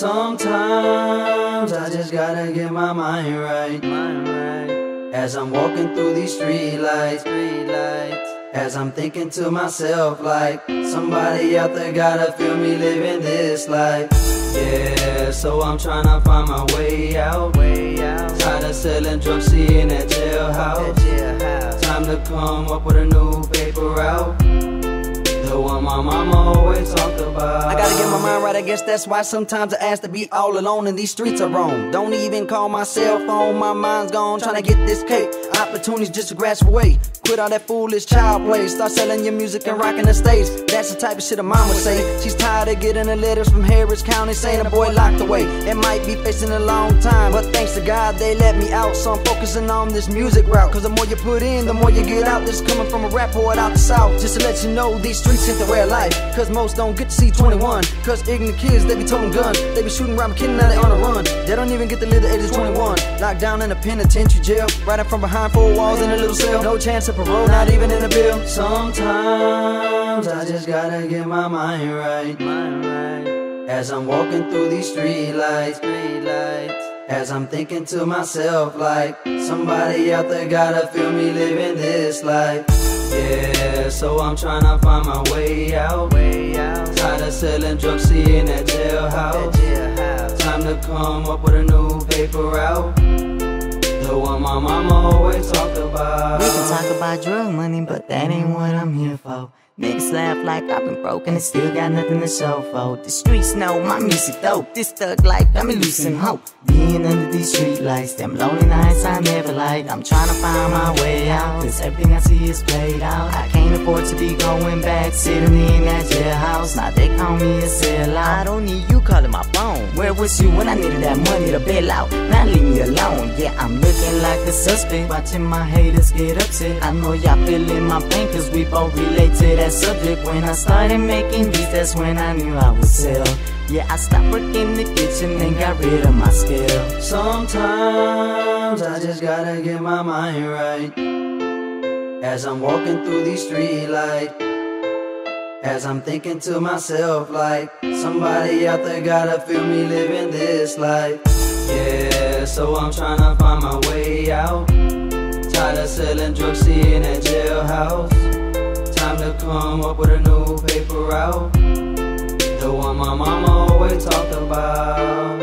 Sometimes I just gotta get my mind right. As I'm walking through these street lights, as I'm thinking to myself like, somebody out there gotta feel me living this life. Yeah, so I'm tryna find my way out. Tired of selling drugs, seeing that jailhouse. Time to come up with a new paper route, the one my mama always talked about. I gotta get my mind right, I guess that's why sometimes I ask to be all alone and these streets are wrong. Don't even call my cell phone, my mind's gone, tryna get this cake. Opportunities just to grasp away. Quit all that foolish child play. Start selling your music and rocking the stage. That's the type of shit a mom would say. She's tired of getting the letters from Harris County saying a boy locked away. It might be facing a long time, but thanks to God they let me out. So I'm focusing on this music route, cause the more you put in, the more you get out. This coming from a rap poet out the south. Just to let you know, these streets ain't the way of life, cause most don't get to see 21. Cause ignorant kids, they be toting guns, they be shooting around kidding, now they on the run. They don't even get to live the age of 21. Locked down in a penitentiary jail, right up from behind 4 walls in a little cell. No chance of parole, not even in a bill. Sometimes I just gotta get my mind right. As I'm walking through these street lights, as I'm thinking to myself like, somebody out there gotta feel me living this life. Yeah, so I'm tryna find my way out. Tired of selling drugs, seeing that jailhouse. Time to come up with a new paper route, the one my mama always talked about. We can talk about drug money, but that ain't what I'm here for. Niggas laugh like I've been broke and still got nothing to show for. The streets know my music dope. This thug life got me losing hope. Being under these street lights, them lonely nights I never like. I'm trying to find my way out, cause everything I see is played out. I can't afford to be going back, sitting in that jailhouse. Now they call me a sellout. I don't need you calling my phone. Where was you when I needed that money to bail out? Now leave me alone. Yeah, I'm looking like a suspect, watching my haters get upset. I know y'all feeling my pain, cause we both relate to that subject. When I started making beats, that's when I knew I would sell. Yeah, I stopped working the kitchen and got rid of my skill. Sometimes I just gotta get my mind right. As I'm walking through these street lights, as I'm thinking to myself like, somebody out there gotta feel me living this life. Yeah, so I'm tryna find my way out. Tired of selling drugs, seeing that jailhouse. Time to come up with a new paper route, the one my mama always talked about.